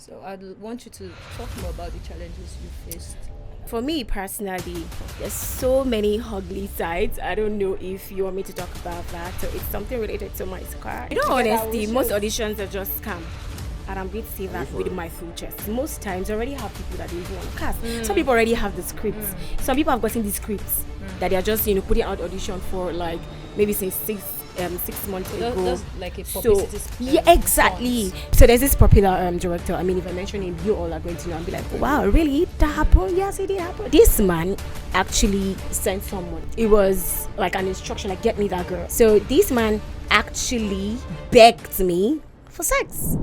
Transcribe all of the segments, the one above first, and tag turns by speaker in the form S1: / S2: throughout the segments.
S1: So I'd want you to talk more about the challenges you faced.
S2: For me personally, there's so many ugly sides. I don't know if you want me to talk about that. So it's something related to my scar. You know, honestly, most auditions are just scam. And I'm going to say that with my full chest. Most times, I already have people that they even want to cast. Some people already have the scripts. Some people have gotten the scripts that they are just, putting out audition for like maybe since 6 months ago.
S1: That's like a publicity
S2: yeah, exactly. So there's this popular director. I mean, if I mention him, you all are going to know and be like, wow, really? That happened? Yes, it did happen. This man actually sent someone. It was like an instruction, like, get me that girl. So this man actually begged me for sex.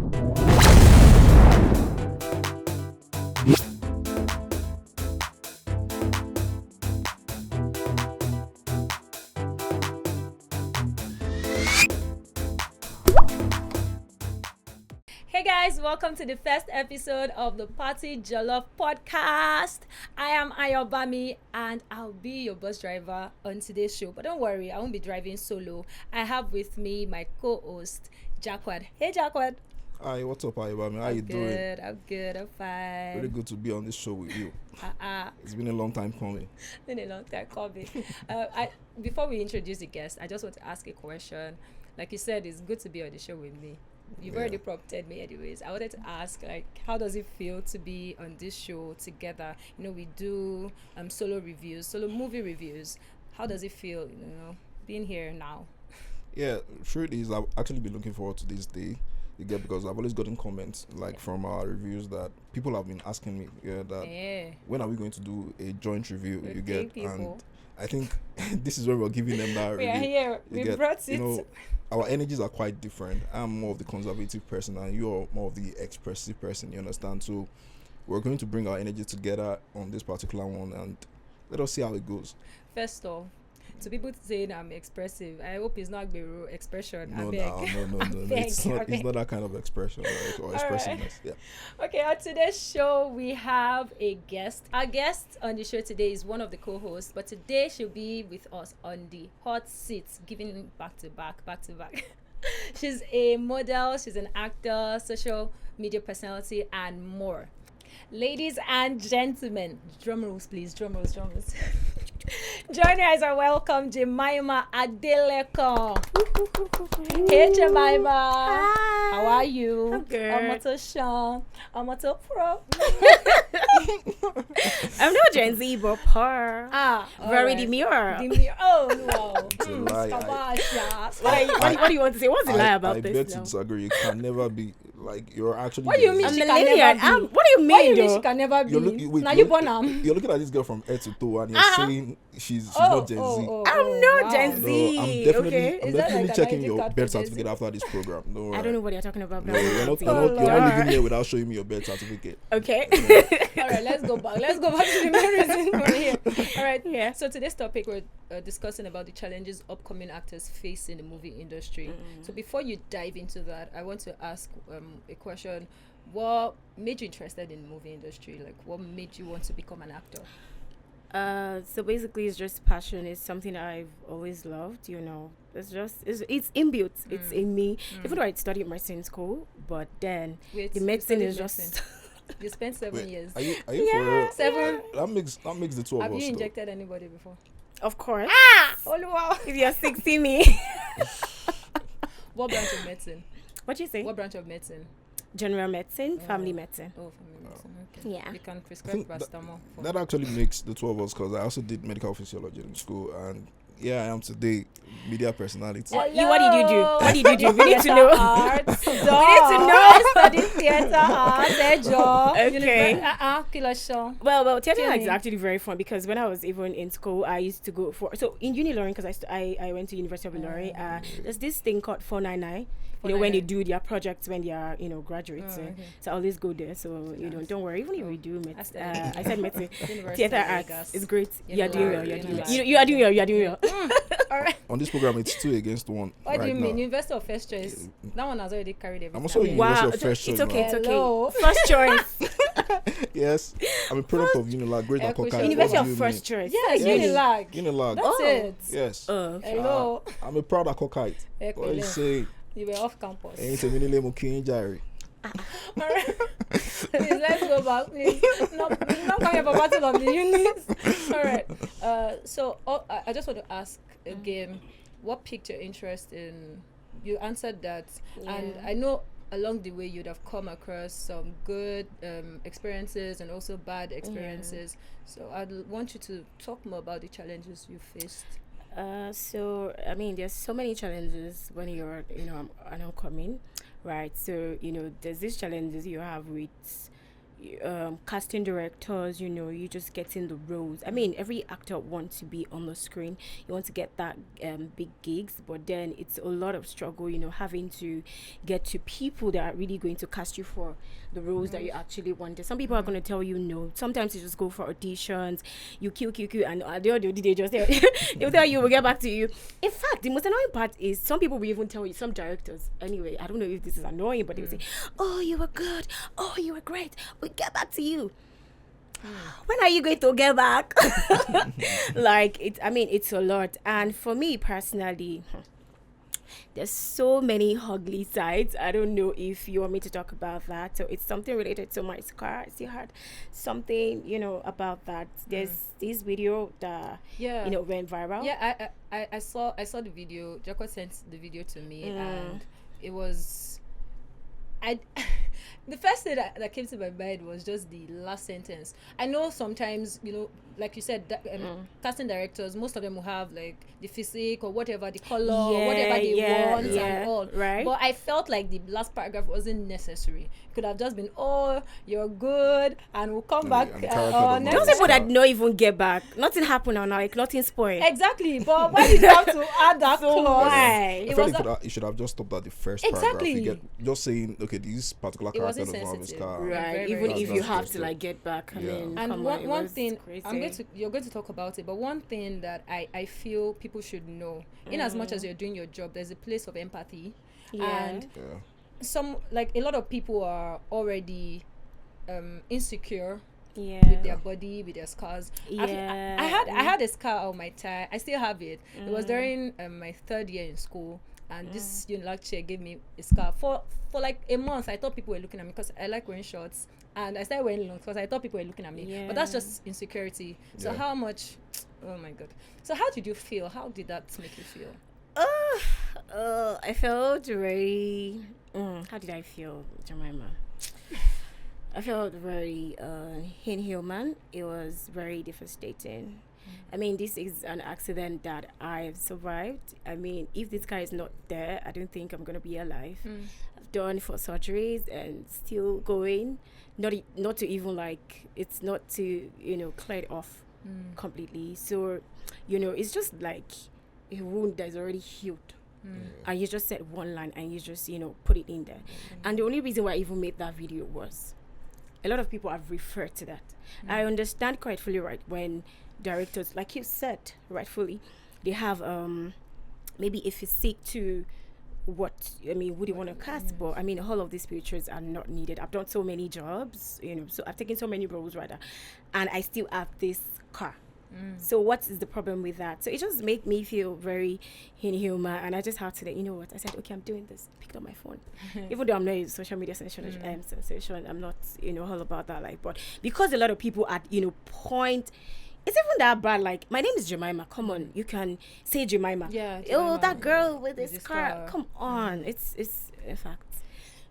S1: Hey guys, welcome to the first episode of the PartyJollof podcast. I am Ayobami and I'll be your bus driver on today's show. But don't worry, I won't be driving solo. I have with me my co-host, Jacquard. Hey Jacquard.
S3: Hi, what's up, Ayobami? How you doing?
S1: I'm good, I'm fine.
S3: Very good to be on this show with you. It's been a long time coming.
S1: Before we introduce the guest, I just want to ask a question. Like you said, it's good to be on the show with me. You've already prompted me anyways. I wanted to ask, like, how does it feel to be on this show together? We do solo movie reviews. How does it feel, being here now?
S3: Yeah, truth is, I've actually been looking forward to this day. Because I've always gotten comments from our reviews that people have been asking me that when are we going to do a joint review? And I think this is where we're giving them that review.
S1: We are here. We brought it.
S3: Our energies are quite different. I'm more of the conservative person and you're more of the expressive person, you understand? So we're going to bring our energy together on this particular one and let us see how it goes.
S1: First off, to people saying I'm expressive, I hope it's not Gbero expression.
S3: No.
S1: Beg,
S3: It's not that kind of expression, right? Or expressiveness. Right. Yeah.
S1: Okay, on today's show we have a guest. Our guest on the show today is one of the co-hosts, but today she'll be with us on the hot seat, giving back to back. She's a model, she's an actor, social media personality, and more. Ladies and gentlemen, drum rolls please, drum rolls. Joining us are welcome Jemima Adelekan. Hey Jemima.
S2: Hi.
S1: How are you?
S2: I'm good.
S1: I'm to Sean. I'm to Pro.
S2: I'm no Gen Z, but very
S1: right.
S2: demure.
S1: Oh no.
S2: What do you want to say? What's the lie about
S3: I
S2: this?
S3: beg to disagree. You can never be like you're actually.
S1: What do you mean?
S2: I'm
S1: She
S2: a
S1: can
S2: lady.
S1: never be.
S2: What do you mean?
S1: She can never be. Now you born am.
S3: You're looking at this girl from head to toe and you're saying she's not Gen Z.
S2: I'm not Gen
S3: No,
S2: Z.
S3: I'm
S1: Is that
S3: definitely
S1: like an
S3: checking
S1: ID
S3: your
S1: card
S3: birth
S1: for Gen Z?
S3: certificate after this program. No,
S2: I don't know what you're talking about.
S3: No,
S2: but
S3: you're not leaving here without showing me your birth certificate.
S2: Okay.
S1: All right, let's go back to the main reason we're here. All right.
S2: Yeah.
S1: So today's topic, we're discussing about the challenges upcoming actors face in the movie industry. So before you dive into that, I want to ask a question. What made you interested in the movie industry? Like, what made you want to become an actor?
S2: So basically it's just passion. It's something I've always loved, It's inbuilt. It's in me. Even though I studied medicine in school, but then the medicine is just
S1: You spent 7 years.
S3: Are you for real?
S1: 7.
S3: That makes the two of us.
S1: Have you injected anybody before?
S2: Of course.
S1: Oh wow.
S2: If you're 60 me.
S1: What branch of medicine?
S2: What you say?
S1: What branch of medicine?
S2: General medicine, family medicine.
S1: Oh, family medicine. Okay.
S2: Yeah.
S1: You can
S3: I
S1: prescribe
S3: think
S1: paracetamol.
S3: that actually makes the two of us because I also did medical physiology in school and I am today media personality.
S2: What did you do? What did you do? We need to know.
S1: Arts.
S2: We need to know.
S1: Study theater arts.
S2: Okay. Well, theater
S1: Tell
S2: is
S1: me.
S2: actually very fun because when I was even in school, I used to go in uni learning because I went to University of Illinois. There's this thing called 499. When they do their projects when they are graduates. So I always go there. So don't worry. Even if we do I said medicine, theater arts is great. You are doing well. You are doing well.
S1: All right.
S3: On this program, it's 2 against 1.
S1: What do you
S3: now.
S1: mean? University of first choice. That one has already carried everything.
S3: I'm also in University of First
S2: It's
S3: Choice
S2: okay.
S3: now.
S2: It's okay.
S1: Hello.
S2: First choice.
S3: Yes, I'm a product of Unilag, Great Akoka.
S2: University of first choice.
S1: Yes, Unilag.
S3: Unilag.
S1: That's it.
S3: Yes.
S1: Hello.
S3: I'm a proud Akokite. What you say?
S1: You were off campus.
S3: Ain't a minile mo kin jare.
S1: go back, please. No, not coming for battle of the units. All right. I just want to ask again, what piqued your interest in? You answered that, and I know along the way you'd have come across some good experiences and also bad experiences. So I'd want you to talk more about the challenges you faced.
S2: So I mean, there's so many challenges when you're, an upcoming, right? So there's these challenges you have with casting directors. You just get in the roles. I mean, every actor wants to be on the screen. You want to get that big gigs, but then it's a lot of struggle. Having to get to people that are really going to cast you for the roles that you actually wanted. Some people are going to tell you no. Sometimes you just go for auditions. You kill, and they just they'll tell you, we'll get back to you. In fact, the most annoying part is some people will even tell you, some directors. Anyway, I don't know if this is annoying, but they'll say, "Oh, you were good. Oh, you were great. We'll get back to you." When are you going to get back? It's a lot. And for me personally, there's so many ugly sides. I don't know if you want me to talk about that. So it's something related to my scar. I still had something, about that. There's this video that went viral.
S1: Yeah, I saw the video. Jaco sent the video to me, and it was the first thing that came to my mind was just the last sentence. I know sometimes, like you said, casting directors, most of them will have like the physique or whatever, the color, whatever they want and all.
S2: Right.
S1: But I felt like the last paragraph wasn't necessary. It could have just been, "Oh, you're good, and we'll come back."
S2: Those people that don't even get back, nothing happened or like nothing spoiled.
S1: Exactly. But why did you have to add that clause?
S2: Why?
S3: You should have just stopped at the first paragraph. You get just saying, okay, this particular character doesn't have his car.
S2: Right. Even if you have to like get back. I mean,
S1: and one thing
S2: crazy.
S1: you're going to talk about it, but one thing that I feel people should know, in as much as you're doing your job, there's a place of empathy. And some, like, a lot of people are already insecure with their body, with their scars. I had a scar on my thigh. I still have it. It was during my third year in school, and this lecturer gave me a scar for like a month. I thought people were looking at me because I like wearing shorts, and I started wearing long because I thought people were looking at me. But that's just insecurity. So how much? Oh my God. So how did you feel? How did that make you feel?
S2: I felt very. How did I feel, Jemima? I felt very inhuman. It was very devastating. I mean, this is an accident that I've survived. I mean, if this guy is not there, I don't think I'm going to be alive. I've done 4 surgeries and still going. Not to even like, it's not to, clear it off completely. So, it's just like a wound that's already healed. And you just said one line and you just, put it in there. And the only reason why I even made that video was a lot of people have referred to that. I understand quite fully right when directors, like you said, rightfully, they have maybe a physique to what, would you want to cast? But I mean, all of these pictures are not needed. I've done so many jobs, so I've taken so many roles rather, and I still have this car. So what is the problem with that? So it just made me feel very inhuman, and I just had to say, I said, okay, I'm doing this. Picked up my phone. Even though I'm not a social media sensation, I'm not, all about that. Like, but because a lot of people at, point, it's even that bad. Like, my name is Jemima. Come on, you can say Jemima.
S1: Yeah.
S2: Oh, that girl with this car. Come on. It's in fact.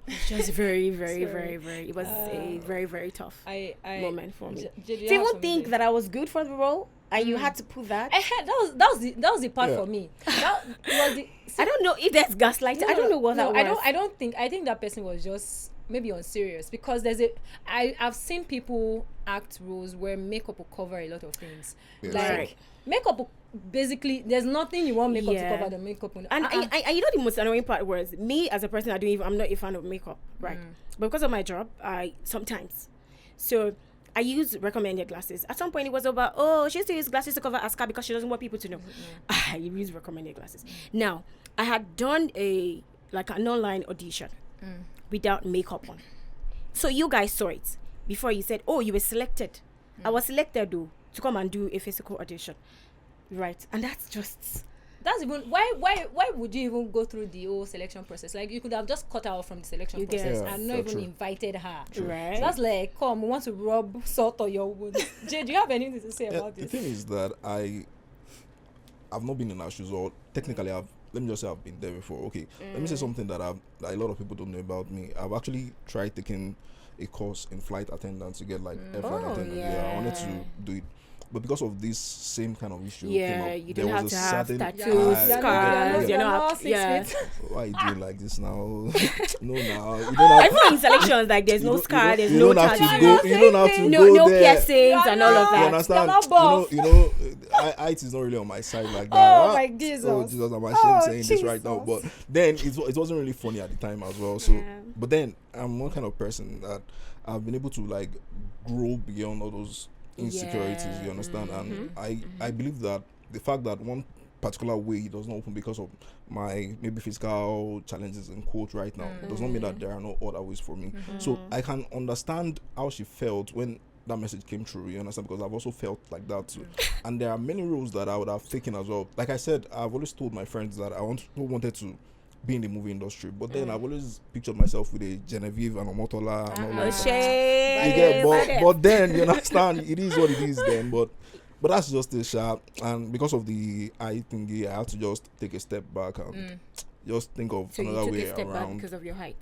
S2: It's just very, very, very, very. It was a very, very tough moment for me. To even think that I was good for the role, and you had to put that.
S1: That was the part for me. That was the.
S2: I don't know if that's gaslighting. I don't know what that was.
S1: I think that person was just maybe unserious, because I've seen people act roles where makeup will cover a lot of things.
S3: Yes.
S1: Like makeup. Basically, there's nothing you want makeup to cover the makeup.
S2: And the most annoying part was me as a person. I'm not a fan of makeup, right? But because of my job, sometimes. So I use recommended glasses. At some point, it was about, she used to use glasses to cover her scar because she doesn't want people to know. I use recommended glasses. Now, I had done an online audition without makeup on. So you guys saw it before. You said, you were selected. I was selected though to come and do a physical audition. Right, and that's just
S1: that's even why would you even go through the whole selection process? Like, you could have just cut her off from the selection process and not even invited her.
S2: Right.
S1: So that's like, come, we want to rub salt on your wound. Jay, do you have anything to say about this?
S3: The thing is that I've not been in our shoes, or technically let me just say I've been there before. Okay, let me say something that a lot of people don't know about me. I've actually tried taking a course in flight attendance to get like air flight attendant. Yeah, I wanted to do it. But because of this same kind of issue,
S2: you don't have to have tattoos,
S1: scars. You're not 6 feet.
S3: Why are you doing like this now? No, now you don't have.
S2: I feel in selections like there's no scar, there's no tattoo.
S3: You don't have to go
S2: no
S3: there.
S2: piercings and all of that.
S3: You understand? You know, height is not really on my side like that.
S1: Oh my Jesus!
S3: Oh Jesus, I'm ashamed saying this right now. But then it wasn't really funny at the time as well. So, but then I'm one kind of person that I've been able to like grow beyond all those insecurities, you understand? And I believe that the fact that one particular way does not open because of my maybe physical challenges in quote right now does not mean that there are no other ways for me. So I can understand how she felt when that message came through, you understand, because I've also felt like that too. And there are many roles that I would have taken as well. Like I said, I've always told my friends that I wanted to be in the movie industry, but then I've always pictured myself with a Genevieve and a Motola and all that. But then you understand, it is what it is then. But that's just a sharp, and because of the eye thingy, I had to just take a step back and just think of another way around.
S2: Back because of your height.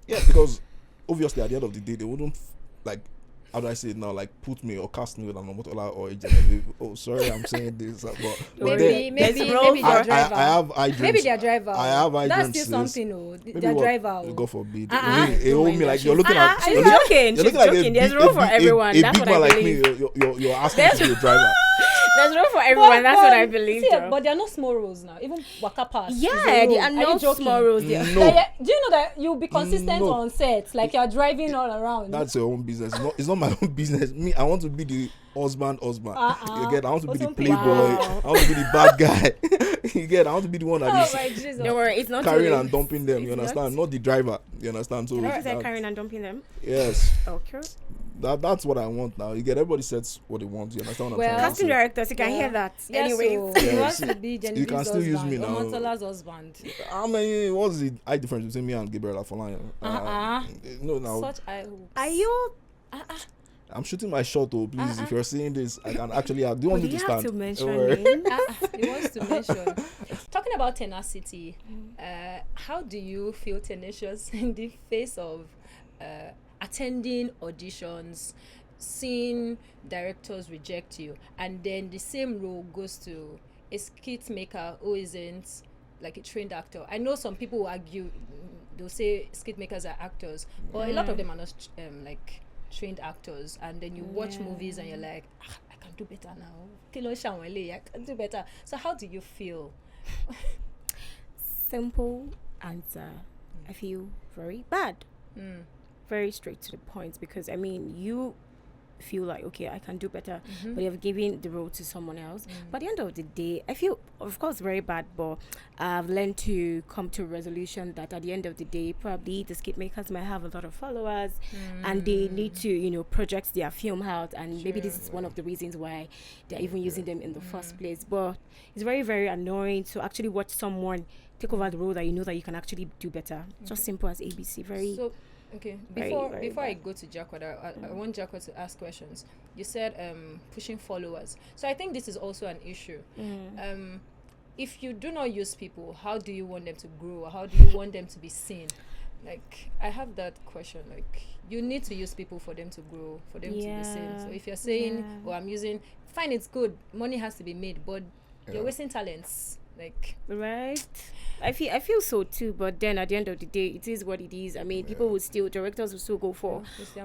S3: Yeah, because obviously at the end of the day, they wouldn't like. How do I say it now? Like, put me or cast me with an Omotola or a Genevieve. Oh, sorry, I'm saying this, but
S1: maybe their driver.
S3: I have eye dreams.
S1: Maybe their driver.
S3: I have eye dreams.
S1: That's still something, oh. Their driver.
S3: God forbid. Me like you're looking at.
S2: She's joking. She's joking. There's room for everyone. That's what I believe.
S3: Like me, you're asking to be a driver.
S2: There's room for everyone. That's what I believe.
S1: But there are no small roles now. Even Waka Pass.
S2: Yeah, there are no small roles.
S3: No.
S1: Do you know that you'll be consistent on set? Like you're driving all around.
S3: That's your own business. It's not my own business. Me, I want to be the husband. You get? I want to be the playboy. I want to be the bad guy. You get? I want to be the one that is
S2: don't worry, it's not
S3: carrying and dumping them. You understand? Not the driver. You understand? So
S2: carrying and dumping them.
S3: Yes.
S2: Okay.
S3: That's what I want now. You get, everybody sets what they want. You understand what I'm trying to say?
S2: Casting directors, you can hear that.
S1: Yes,
S2: anyway,
S1: you want to be Genevieve's
S3: you can still use me now.
S1: Omotola's husband.
S3: I mean, what's the eye difference between me and Gabriel Afolayan? No, now.
S1: Such eye hoops.
S2: Are you?
S3: I'm shooting my shot, though. Please, if you're seeing this, I can actually. Do you want me to stand?
S2: To mention him.
S1: He wants to mention. Talking about tenacity, how do you feel tenacious in the face of attending auditions, seeing directors reject you, and then the same role goes to a skit maker who isn't like a trained actor? I know some people will argue, they'll say skit makers are actors, but a lot of them are not like trained actors, and then you watch movies and you're like, I can do better now. I can do better. So how do you feel?
S2: Simple answer. I feel very bad. Very straight to the point, because I mean, you feel like, okay, I can do better, but you've given the role to someone else. But at the end of the day, I feel, of course, very bad, but I've learned to come to a resolution that at the end of the day, probably the skit makers might have a lot of followers and they need to, project their film out, and maybe this is one of the reasons why they're even using them in the first place. But it's very, very annoying to actually watch someone take over the role that you know that you can actually do better. Just simple as ABC.
S1: Okay, before I go to Jacquard, I want Jacquard to ask questions. You said pushing followers. So I think this is also an issue. If you do not use people, how do you want them to grow? How do you want them to be seen? Like, I have that question. Like, you need to use people for them to grow, for them to be seen. So if you're saying, I'm using, fine, it's good. Money has to be made, but you're wasting talents. Like,
S2: right? I feel so too, but then at the end of the day, it is what it is. I mean, people will still, directors will still go for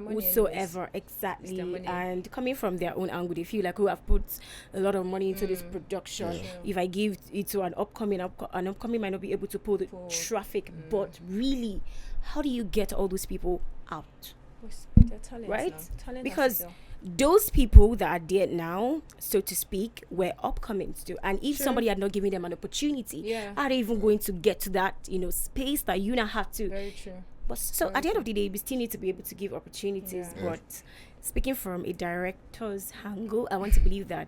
S2: whosoever, exactly. And coming from their own angle, they feel like, oh, I've put a lot of money into this production. If I give it to an upcoming might not be able to pull the traffic. But really, how do you get all those people out? Right? Because those people that are there now, so to speak, were upcomings too. And if somebody had not given them an opportunity, are they even going to get to that, space that you now have to?
S1: Very true.
S2: But so at the end of the day, we still need to be able to give opportunities. But speaking from a director's angle, I want to believe that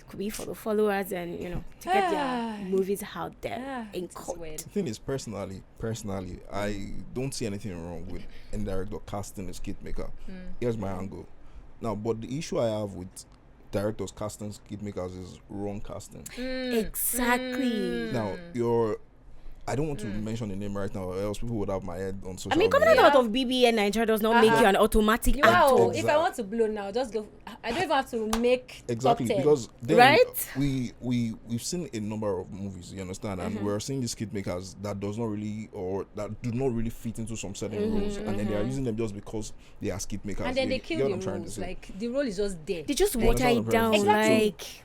S2: could be for the followers and to get their movies out there in court.
S3: The thing is, personally, I don't see anything wrong with any director casting a skit maker. Here's my angle. Now, but the issue I have with directors casting skit makers is wrong casting.
S2: Exactly.
S3: Now, I don't want to mention the name right now, or else people would have my head on social
S2: media. Coming out of BBN Nigeria does not make you an automatic actor.
S1: Exactly. If I want to blow now, just go. I don't even have to make
S3: exactly
S1: top 10.
S3: Because then
S2: right?
S3: We've seen a number of movies, you understand, and we're seeing these skit makers that do not really fit into some certain roles, and then they are using them just because they are skit makers.
S1: And then they kill the roles. Like the role is just there.
S2: They just water it down,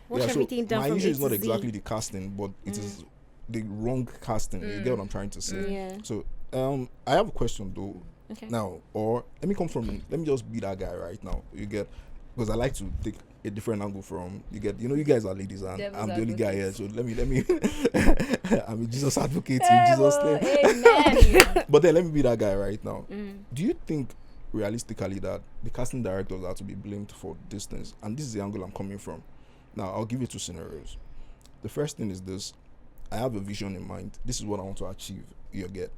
S2: water everything down.
S3: My
S2: from
S3: issue is not
S2: A to Z.
S3: exactly the casting, but it is the wrong casting. You get what I'm trying to say?
S2: Yeah.
S3: So I have a question though.
S2: Okay.
S3: Now, or let me just be that guy right now. You get, because I like to take a different angle from you get. You guys are ladies and I'm the only guy here. So let me I'm a Jesus advocate in Jesus' name.
S1: Amen.
S3: But then let me be that guy right now. Do you think realistically that the casting directors are to be blamed for these things? And this is the angle I'm coming from. Now I'll give you two scenarios. The first thing is this: I have a vision in mind. This is what I want to achieve. You get,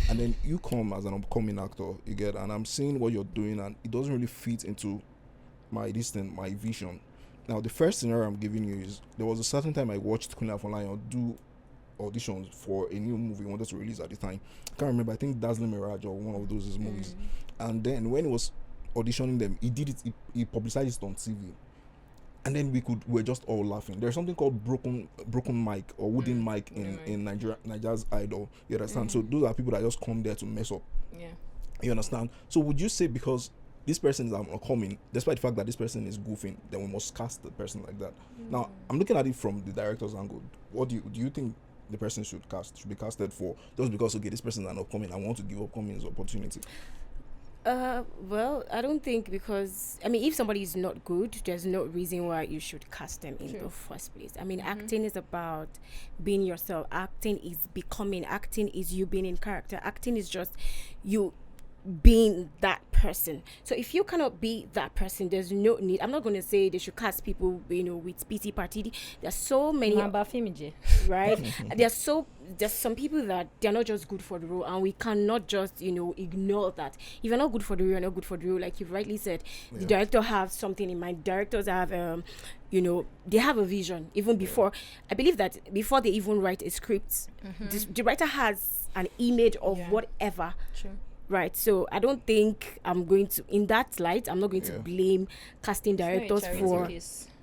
S3: and then you come as an upcoming actor. You get, and I'm seeing what you're doing, and it doesn't really fit into my vision. Now, the first scenario I'm giving you is there was a certain time I watched Queen Afolayan do auditions for a new movie he wanted to release at the time. I can't remember. I think Dazzling Mirage or one of those movies. And then when he was auditioning them, he did it. He publicized it on TV. And then we're just all laughing. There's something called broken mic or wooden mic in Nigeria's Idol. You understand? So those are people that just come there to mess up.
S1: Yeah.
S3: You understand? So would you say because this person is coming, despite the fact that this person is goofing, then we must cast the person like that? Now, I'm looking at it from the director's angle. What do you think the person should be casted for just because this person is an upcoming, I want to give upcomings opportunity?
S2: Well, I don't think, because if somebody is not good, there's no reason why you should cast them in the first place. Acting is about being yourself. Acting is becoming. Acting is you being in character. Acting is just you being that person. So if you cannot be that person, there's no need. I'm not going to say they should cast people with PT party. There's so many, right? There's some people that they're not just good for the role, and we cannot just ignore that. If you're not good for the role, you're not good for the role. Like you've rightly said, the director has something in mind. Directors have they have a vision even before. I believe that before they even write a script, the writer has an image of whatever.
S1: Sure.
S2: Right, so I don't think I'm going to, in that light, I'm not going to blame casting directors for,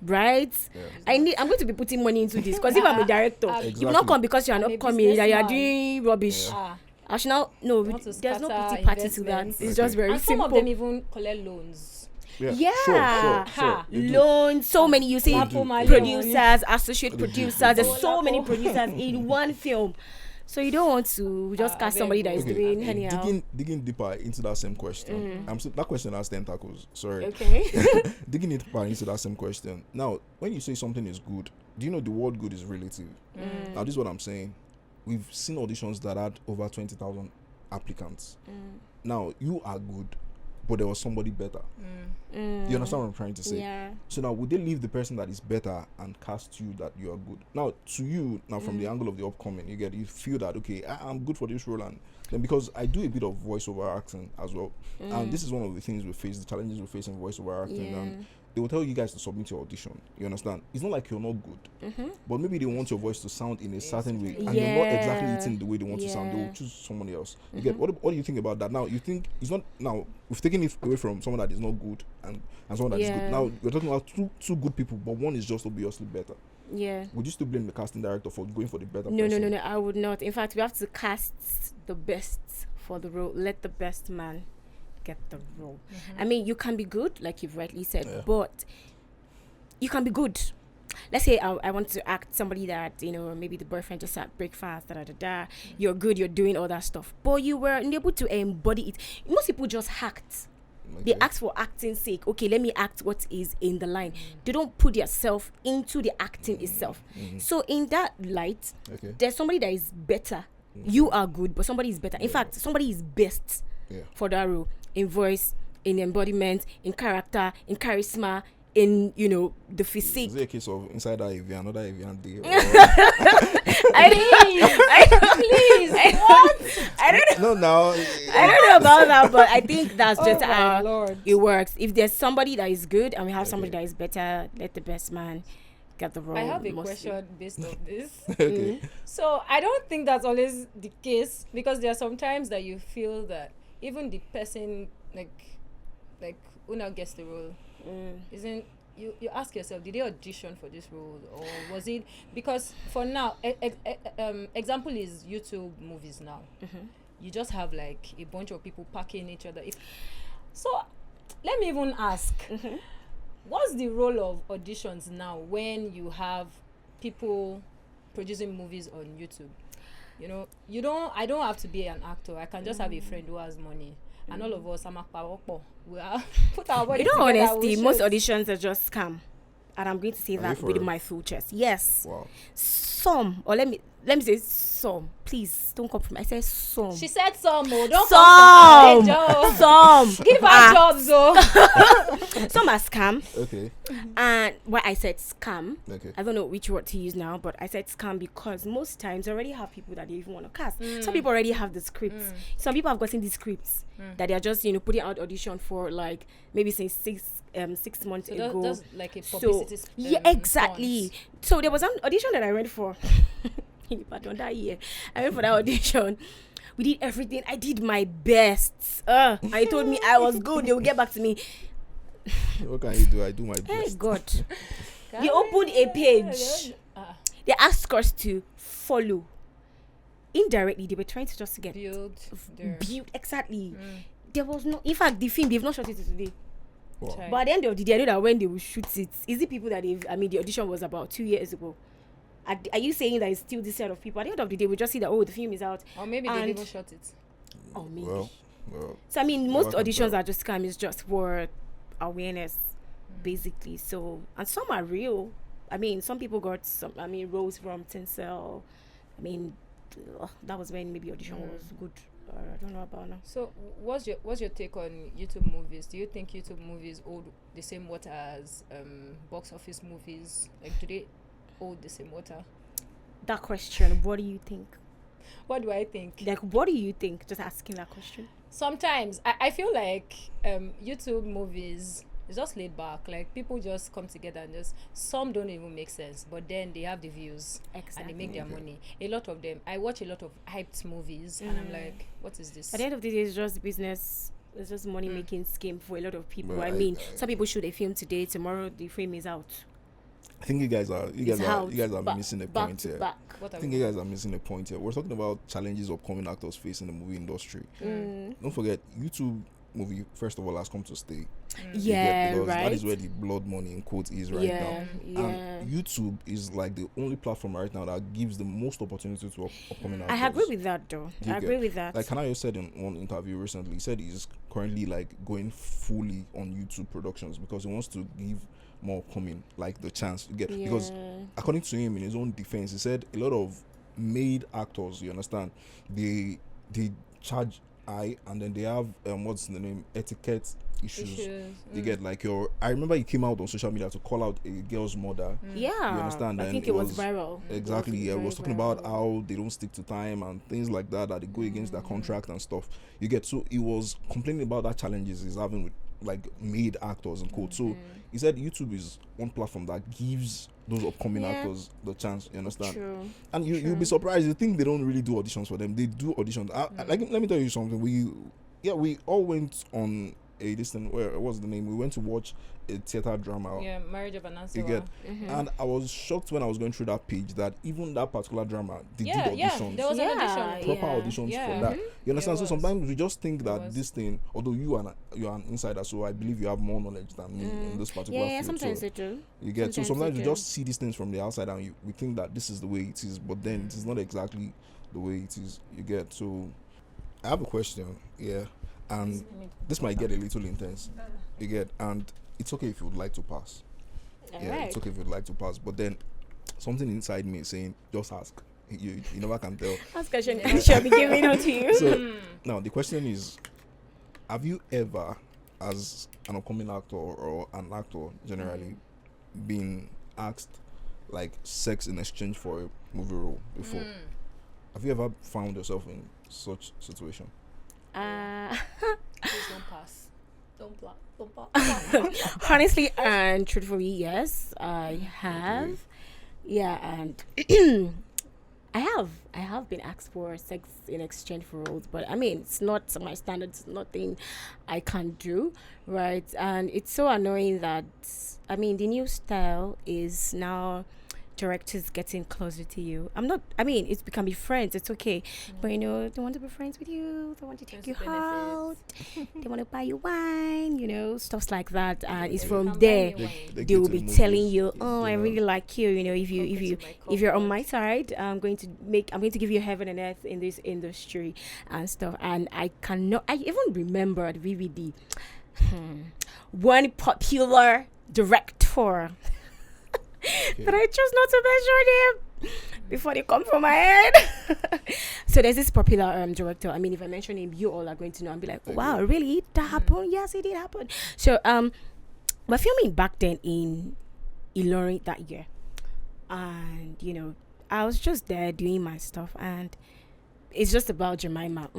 S2: right? Yeah. I'm going to be putting money into this, because if I'm a director, you will not come because you are not coming, that you are doing rubbish. I should now, no, there's no pity party to that. It's just very simple.
S1: Some of them even collect loans.
S3: Sure.
S2: Loans, so many, you see, producers, associate producers, there's so many producers in one film. So you don't want to just cast somebody that is doing anyhow.
S3: Digging deeper into that same question. That question has tentacles. Sorry.
S2: Okay.
S3: Digging deeper into that same question. Now, when you say something is good, do you know the word good is relative? Now, this is what I'm saying. We've seen auditions that had over 20,000 applicants. Now, you are good, but there was somebody better. You understand what I'm trying to say?
S2: Yeah.
S3: So now, would they leave the person that is better and cast you that you are good? Now, to you, from the angle of the upcoming, you feel that, okay, I'm good for this role. And then because I do a bit of voiceover acting as well. And this is one of the things we face, the challenges we face in voiceover acting. And they will tell you guys to submit your audition. You understand? It's not like you're not good, but maybe they want your voice to sound in a certain way, and you're not exactly hitting the way they want to sound. They will choose someone else. You get what do you think about that? Now, you think it's not. Now we've taken it away from someone that is not good and someone that is good. Now we're talking about two good people, but one is just obviously better.
S2: Yeah.
S3: Would you still blame the casting director for going for the better
S2: No,
S3: person?
S2: No, I would not. In fact, we have to cast the best for the role. Let the best man get the role. You can be good, like you've rightly said, but you can be good. Let's say I want to act somebody that, maybe the boyfriend just had breakfast, You're good, you're doing all that stuff, but you were unable to embody it. Most people just act. Okay. They act for acting's sake. Okay, let me act what is in the line. They don't put themselves into the acting itself. So in that light, there's somebody that is better. You are good, but somebody is better. In fact, somebody is best for that role, in voice, in embodiment, in character, in charisma, in, you know, the physique.
S3: Is it a case of inside that Avian, another Avian day?
S2: I don't know.
S3: No, now.
S2: I don't know about that, but I think that's just
S1: my
S2: how
S1: Lord.
S2: it works. If there's somebody that is good and we have
S3: Okay.
S2: somebody that is better, let the best man get the role.
S1: I have a
S2: mostly.
S1: question based on this.
S3: Okay.
S1: So I don't think that's always the case, because there are some times that you feel that even the person like who now gets the role isn't, you ask yourself, did they audition for this role, or was it because for now example is YouTube movies now. You just have like a bunch of people packing each other. So let me even ask, what's the role of auditions now when you have people producing movies on YouTube? You know, I don't have to be an actor. I can just have a friend who has money. And all of us, we are put our body
S2: You know,
S1: together.
S2: honestly, most auditions are just scam. And I'm going to say
S3: Are
S2: that
S3: you for
S2: with
S3: real?
S2: my full chest. Yes.
S3: Wow.
S2: Some, or let me say some. Please, don't compromise. I said some.
S1: She said some, don't
S2: Some.
S1: come
S2: Some.
S1: give her jobs, though.
S2: Some are scam.
S3: Okay.
S2: And why I said scam,
S3: Okay.
S2: I don't know which word to use now, but I said scam because most times they already have people that they even want to cast. Some people already have the scripts. Some people have gotten the scripts that they are just, putting out audition for, like maybe since 6 months
S1: So
S2: ago.
S1: that's like a publicity.
S2: Yeah, exactly. So there was an audition that I went for. Pardon, that year. I went for that audition. We did everything. I did my best. I told me I was good. They will get back to me.
S3: What can you do? I do my
S2: Hey
S3: best.
S2: God. They opened a page. They asked us to follow. Indirectly, they were trying to just get
S1: Build their
S2: exactly. There was no. In fact, the film they've not shot it today.
S3: Wow.
S1: Right.
S2: But at the end of the day, I know that when they will shoot it, is it people that the audition was about 2 years ago. Are you saying that it's still this set of people? At the end of the day, we just see that, the film is out.
S1: Or maybe they even shot it.
S2: Oh, maybe.
S3: Well.
S2: So, most
S3: Well, I can
S2: auditions
S3: tell.
S2: are just scam. It's just for awareness, basically. So, and some are real. Some people got some, roles from Tinsel. That was when maybe audition was good. I don't know about now.
S1: So what's your take on YouTube movies? Do you think YouTube movies hold the same water as box office movies? Like, do they hold the same water?
S2: That question, what do you think?
S1: What do I think?
S2: Like, what do you think? Just asking that question.
S1: Sometimes I feel like YouTube movies is just laid back. Like, people just come together and some don't even make sense, but then they have the views and they make their money. A lot of them, I watch a lot of hyped movies and I'm like, what is this?
S2: At the end of the day, it's just business. It's just money making scheme for a lot of people.
S3: Well,
S2: some people shoot a film today, tomorrow the film is out.
S3: I think you guys are missing a point here.
S1: What
S3: I think you guys are missing a point here. We're talking about challenges upcoming actors face in the movie industry. Don't forget, YouTube movie first of all has come to stay. Because that is where the blood money in quotes is right now. And YouTube is like the only platform right now that gives the most opportunity to upcoming actors.
S2: I agree with that though. I agree with that.
S3: Like Kanayo said in one interview recently, he said he's currently like going fully on YouTube productions because he wants to give more upcoming like the chance to get because according to him, in his own defense, he said a lot of made actors, you understand, they charge high and then they have what's the name, etiquette issues. You get like I remember he came out on social media to call out a girl's mother.
S2: You
S3: understand?
S2: I think it was viral.
S3: Exactly. It was talking about how they don't stick to time and things like that they go against their contract and stuff. You get, so he was complaining about that challenges he's having with like made actors and quote. So he said YouTube is one platform that gives those upcoming actors the chance, you understand?
S2: True.
S3: And you'll be surprised. You think they don't really do auditions for them. They do auditions. Like, let me tell you something. We all went on a distance. Where was the name? We went to watch a theater drama.
S1: Yeah, Marriage of an
S3: You get, and I was shocked when I was going through that page that even that particular drama they did auditions.
S1: There was an audition.
S3: Proper auditions for that. You understand? So sometimes we just think that this thing, although you're an insider, so I believe you have more knowledge than me in this particular field.
S2: Sometimes
S3: so
S2: they do.
S3: You get, so sometimes we just see these things from the outside and we think that this is the way it is, but then it is not exactly the way it is. You get, so I have a question, and this might get a little intense. You get, and it's okay if you would like to pass. It's okay if you'd like to pass, but then something inside me is saying, just ask. You never can tell.
S2: Ask question shall be given out to you.
S3: So now the question is, have you ever as an upcoming actor or an actor generally being asked like sex in exchange for a movie role before? Have you ever found yourself in such situation?
S1: Please don't pass. Don't pass.
S2: Honestly and truthfully, yes, I have.
S3: Okay.
S2: Yeah, and I have been asked for sex in exchange for roles, but I mean, it's not to my standards, nothing I can do, right? And it's so annoying that, I mean, the new style is now directors getting closer to you. It can be friends, it's okay. But they want to be friends with you, they want to take you out, they want to buy you wine, stuff like that. And it's from there they will be telling you, oh, I really like you. If you're on my side, I'm going to give you heaven and earth in this industry and stuff. And I even remembered vividly one popular director but I chose not to mention him before they come from my head. So there's this popular director. I mean, if I mention him, you all are going to know and be like, wow, really? That happened? Yes, it did happen. So we're filming back then in Ilorin that year. And, I was just there doing my stuff, and it's just about Jemima.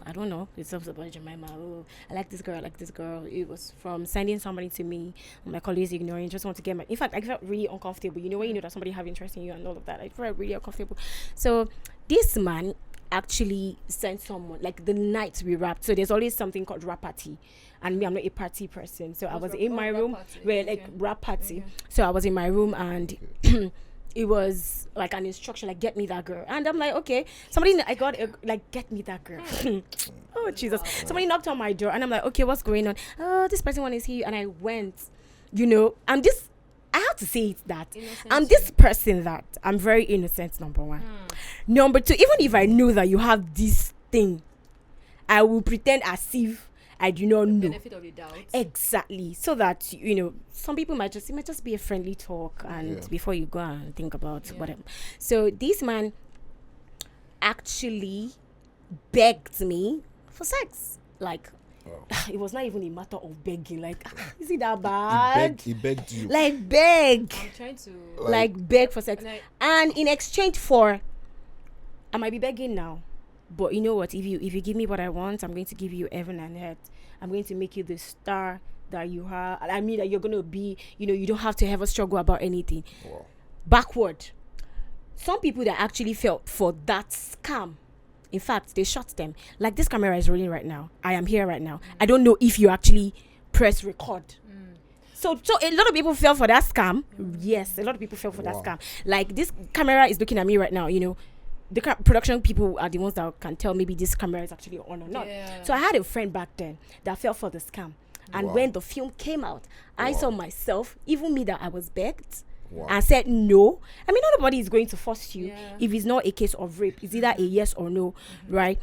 S2: I don't know. It's just about Jemima. Oh, I like this girl. It was from sending somebody to me. My colleagues ignoring. Just want to get in fact, I felt really uncomfortable. When you know that somebody have interest in you and all of that. I felt really uncomfortable. So this man actually sent someone, like the night we wrapped. So there's always something called wrap party. And me, I'm not a party person. So I was in my room. Wrap party. So I was in my room and it was like an instruction, like, get me that girl. And I'm like, okay. Get me that girl. Oh, Jesus. Wow. Somebody knocked on my door and I'm like, okay, what's going on? Oh, this person is here. And I went, and this, I have to say it that I'm this person that I'm very innocent, number one. Number two, even if I know that you have this thing, I will pretend as if I do not know.
S1: Benefit of the doubt.
S2: Exactly. So that, some people might just be a friendly talk and before you go and think about whatever. So this man actually begged me for sex. Like, it was not even a matter of begging. Like, is it that bad?
S3: He begged you.
S2: Like, beg.
S1: I'm trying to...
S2: Like beg for sex. And in exchange for... I might be begging now. But you know what? If you give me what I want, I'm going to give you heaven and earth. I'm going to make you the star that you are. I mean, that you're going to be, you don't have to ever struggle about anything.
S3: Wow.
S2: Backward. Some people that actually fell for that scam, in fact, they shot them. Like, this camera is rolling right now. I am here right now. I don't know if you actually press record. So a lot of people fell for that scam. Yes, a lot of people fell for that scam. Like, this camera is looking at me right now, The production people are the ones that can tell maybe this camera is actually on or not. So I had a friend back then that fell for the scam. And when the film came out, I saw myself, even me that I was begged, and said no. I mean, nobody is going to force you if it's not a case of rape. It's either a yes or no, right?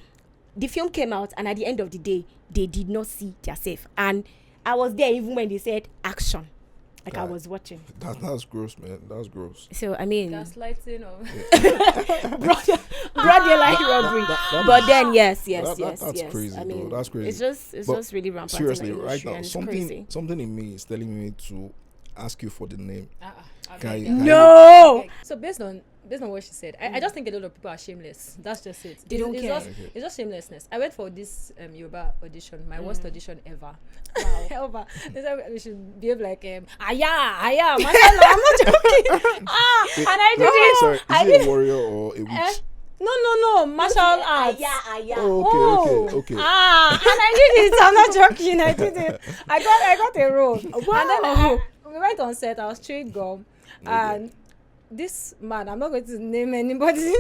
S2: The film came out, and at the end of the day, they did not see themselves. And I was there even when they said action. Like, I was watching.
S3: That's gross, man. That's gross.
S2: So, I mean...
S1: Gaslighting or...
S2: broad daylight robbery. But then, yes.
S3: That's crazy,
S2: I mean,
S3: bro. That's crazy.
S2: It's just really rampant.
S3: Seriously, right now,
S2: something
S3: in me is telling me to ask you for the name.
S2: No!
S1: So based on what she said, I just think a lot of people are shameless. That's just it.
S2: They don't care.
S1: It's just shamelessness. I went for this Yoruba audition, my worst audition ever.
S2: Wow.
S1: Ever. They said we should behave like Aya. I'm not joking. And I did it.
S3: Sorry, is it a warrior or a witch?
S1: No, martial arts.
S3: Oh, okay.
S1: And I did it. I'm not joking. I did it. I got a role. Wow. And then we went on set. I was chewing gum, and this man, I'm not going to name anybody,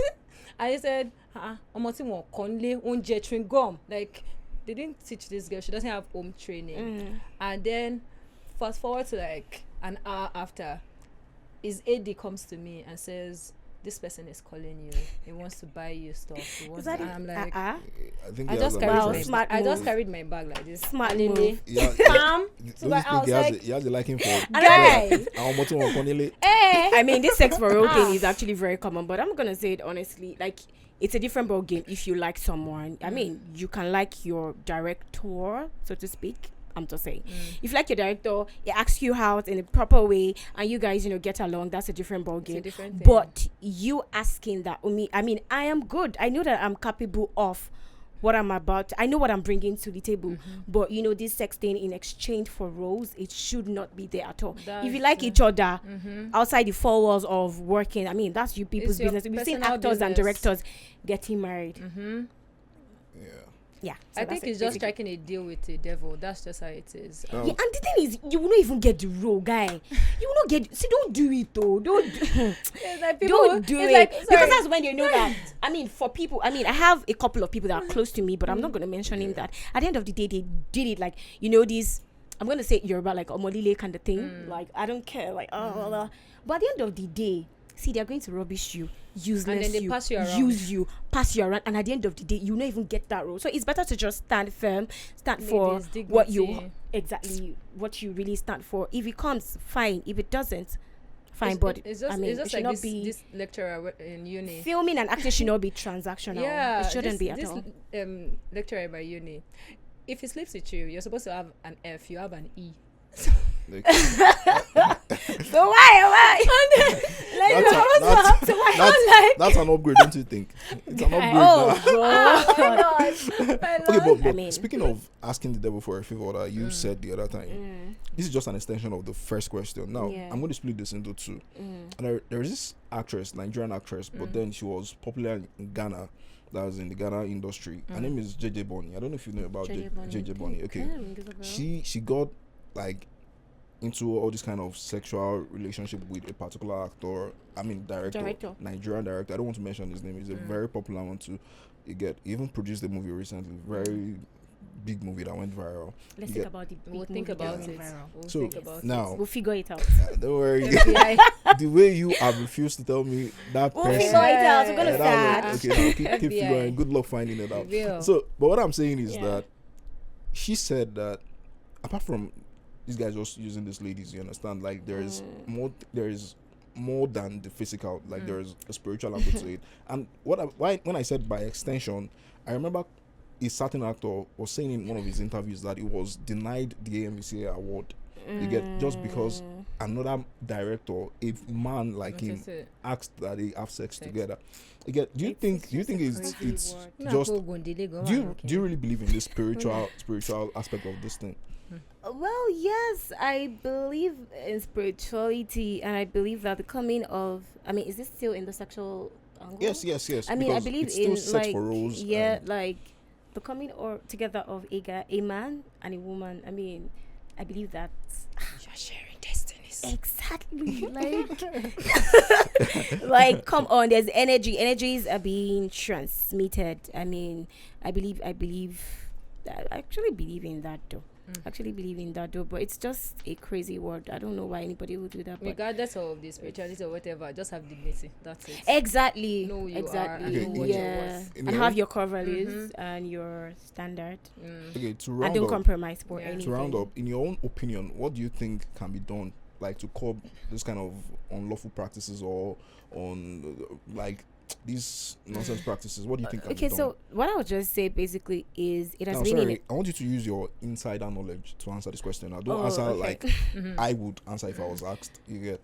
S1: and he said, chewing gum. Like, they didn't teach this girl. She doesn't have home training. And then fast forward to like an hour after, his AD comes to me and says, this person is calling you. He wants to buy you stuff. And I'm like,
S3: I
S1: just carried my bag like this.
S2: Smart move.
S3: He has a liking for
S1: guy.
S2: I mean, this sex for role thing is actually very common, but I'm gonna say it honestly, like, it's a different ball game if you like someone. I mean, you can like your director, so to speak, I'm just saying. If like your director, he asks you out in a proper way and you guys, get along, that's a different ballgame. But you asking that, I mean, I am good. I know that I'm capable of what I'm about. I know what I'm bringing to the table. But, this sex thing in exchange for roles, it should not be there at all. If you like each other outside the four walls of working, I mean, that's you people's business. We've seen actors and directors getting married. Yeah. So
S1: I think it's just striking a deal with the devil. That's just how it is.
S2: Yeah, and the thing is, you will not even get the role, guy. You will not get. See, don't do it though. Don't do it. Because that's when you know that. I mean, for people. I mean, I have a couple of people that are close to me, but I'm not going to mention him. That at the end of the day, they did it like this. I'm going to say Yoruba like Omolile kind of thing. Like I don't care. Like but at the end of the day, see, they're going to rubbish you, useless
S1: and then they
S2: you,
S1: pass you around.
S2: use you, pass you around, and at the end of the day, you not even get that role. So it's better to just stand firm, stand for what you really stand for. If it comes, fine. If it doesn't, fine. But
S1: it's just
S2: it should
S1: like
S2: not be
S1: this lecturer in uni.
S2: Filming and acting should not be transactional.
S1: Yeah,
S2: it shouldn't be at all.
S1: Lecturer in my uni, if he sleeps with you, you're supposed to have an F. You have an E.
S2: So why?
S3: That's an upgrade, don't you think? It's an upgrade. But speaking of asking the devil for a favor that you said the other time, this is just an extension of the first question. Now, I'm going to split this into two. And there is this actress, Nigerian actress, but then she was popular in Ghana. That was in the Ghana industry. Her name is JJ Bonny. I don't know if you know about JJ Bonny. Okay. She got like into all this kind of sexual relationship with a particular actor. I mean director. Nigerian director. I don't want to mention his name. He's a very popular one too. He even produced a movie recently, very big movie that went viral.
S2: Let's think about it.
S1: We'll think about it.
S2: We'll figure it out.
S3: Don't worry. The way you have refused to tell me that
S2: we'll
S3: person.
S2: Figure it out. We're gonna start.
S3: Okay, now keep figuring. Good luck finding it out. So, but what I'm saying is that she said that apart from these guys just using these ladies, you understand? Like there is more than the physical. Like there is a spiritual angle to it. And when I said by extension, I remember a certain actor was saying in one of his interviews that he was denied the AMVCA award. You get just because another director, a man like him, asked that they have sex together. You get? Do you think it's just? Do you really believe in this spiritual aspect of this thing?
S2: Well, yes, I believe in spirituality, and I believe that the coming of, is this still in the sexual angle?
S3: Yes.
S2: I believe
S3: it's still
S2: in
S3: sex for roles.
S2: Like the coming or together of a man and a woman. I believe that
S1: you're sharing destinies.
S2: Exactly. Like come on, there's energies are being transmitted. I actually believe in that though. But it's just a crazy word. I don't know why anybody would do that.
S1: Regardless of the spirituality or whatever, just have dignity. That's it.
S2: Exactly.
S1: Know who you
S2: are
S1: and know what you're worth.
S2: And have your core values and your standard.
S3: Okay,
S2: and don't compromise for anything.
S3: To round up, in your own opinion, what do you think can be done, like to curb this kind of unlawful practices or on like these nonsense practices? What do you think can be done?
S2: So what I would just say basically is it has been
S3: sorry, I want you to use your insider knowledge to answer this question. Now don't answer like I would answer if I was asked. You get?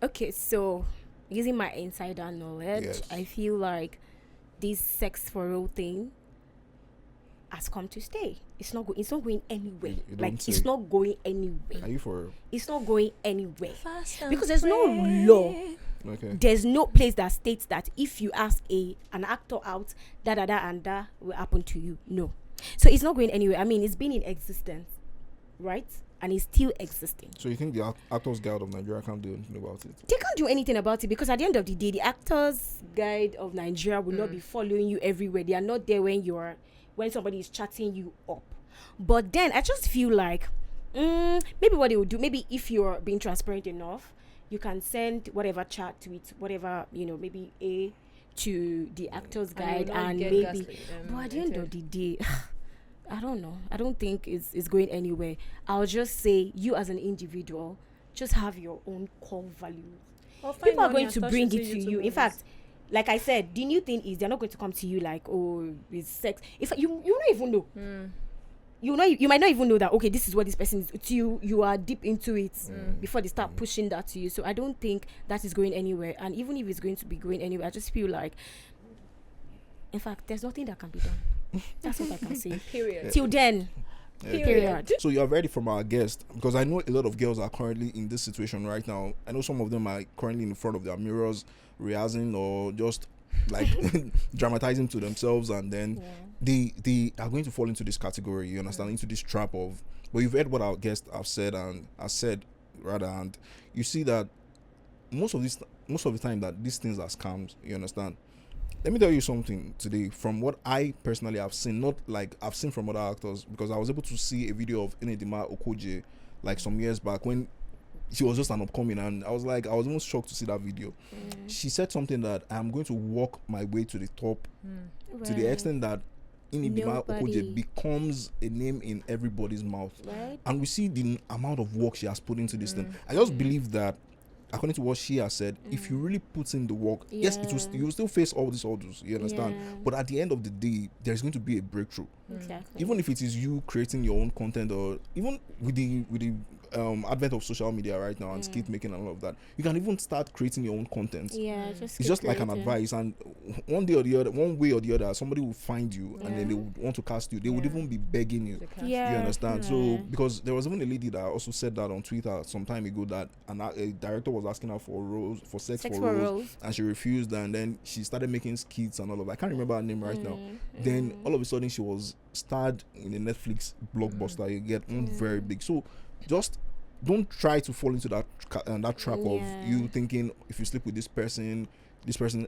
S2: Okay, so using my insider knowledge, I feel like this sex for all thing has come to stay. It's not going anywhere. It's not going anywhere.
S3: Are you for real?
S2: It's not going anywhere because there's no law.
S3: Okay.
S2: There's no place that states that if you ask an actor out, and that will happen to you. No. So it's not going anywhere. It's been in existence, right? And it's still existing.
S3: So you think the Actors Guild of Nigeria can't do anything about it?
S2: They can't do anything about it because at the end of the day, the Actors Guild of Nigeria will not be following you everywhere. They are not there when somebody is chatting you up. But then I just feel like maybe what they would do, maybe if you're being transparent enough, you can send whatever chat with whatever, maybe to the Actors Guide and maybe. But at the end of the day, I don't know. I don't think it's going anywhere. I'll just say you as an individual, just have your own core values. People are going to bring it to you. In fact, like I said, the new thing is they're not going to come to you like, oh, it's sex. If you don't even know. you might not even know that, okay, this is what this person is to you are deep into it before they start pushing that to you. So I don't think that is going anywhere, and even if it's going to be going anywhere, I just feel like, in fact, there's nothing that can be done. That's what I can say.
S1: Period.
S2: Till then. Period.
S3: So you have heard it from our guest, because I know a lot of girls are currently in this situation right now. I know some of them are currently in front of their mirrors rehearsing or just like dramatizing to themselves, and then they are going to fall into this category, you understand, into this trap of, but you've heard what our guest have said and has said rather, and you see that most of the time that these things are scams, you understand. Let me tell you something today from what I personally have seen, not like I've seen from other actors, because I was able to see a video of Enedima Okoje like some years back when she was just an upcoming, and I was almost shocked to see that video. She said something that I'm going to walk my way to the top to the extent that Enedima Okoje becomes a name in everybody's mouth.
S2: Right.
S3: And we see the amount of work she has put into this thing. I just believe that, according to what she has said, if you really put in the work, yes, you will still face all these hurdles, you understand? But at the end of the day, there's going to be a breakthrough.
S2: Exactly.
S3: Even if it is you creating your own content, or even with the advent of social media right now and skit making and all of that, you can even start creating your own content.
S2: It's
S3: just like an advice, and one way or the other, somebody will find you and then they would want to cast you. They would even be begging you. You understand? So because there was even a lady that also said that on Twitter some time ago, that a director was asking her for roles, for sex for roles, and she refused, and then she started making skits and all of that. I can't remember her name right now. Then all of a sudden she was starred in a Netflix blockbuster. You get one very big. So just don't try to fall into that trap of you thinking, if you sleep with this person.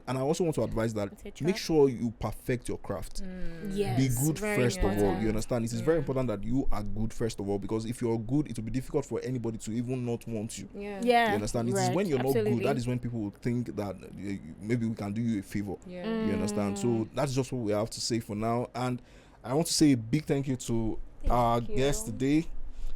S3: And I also want to advise that make sure you perfect your craft. Be good first of all, you understand? It is very important that you are good first of all, because if you're good, it will be difficult for anybody to even not want you. You understand? It is when you're not good, that is when people will think that maybe we can do you a favor. You understand? So that's just what we have to say for now. And I want to say a big thank you to our guest today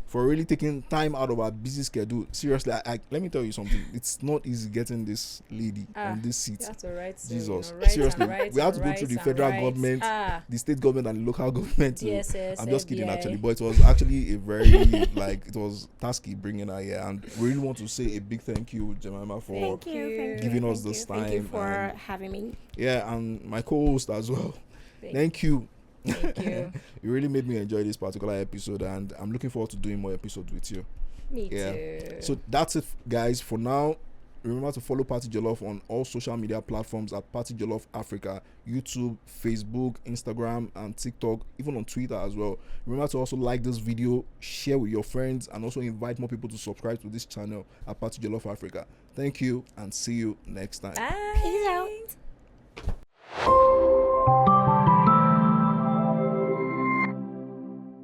S3: for really taking time out of our busy schedule. Seriously, let me tell you something. It's not easy getting this lady on this seat.
S1: That's all right. So,
S3: Jesus.
S1: right,
S3: Seriously, we have to go through the federal government, the state government, and the local government. I'm just kidding, actually. But it was actually a very, it was tasky bringing her here. And we really want to say a big thank you, Jemima, for giving us this time.
S2: Thank you for having me.
S3: Yeah, and my co-host as well. Thank you.
S1: Thank you.
S3: You really made me enjoy this particular episode, and I'm looking forward to doing more episodes with you.
S1: Me too.
S3: So that's it, guys, for now. Remember to follow Party Jollof on all social media platforms at PartyJollof Africa, YouTube, Facebook, Instagram, and TikTok, even on Twitter as well. Remember to also like this video, share with your friends, and also invite more people to subscribe to this channel at PartyJollof Africa. Thank you, and see you next time.
S1: Bye.
S2: Peace out.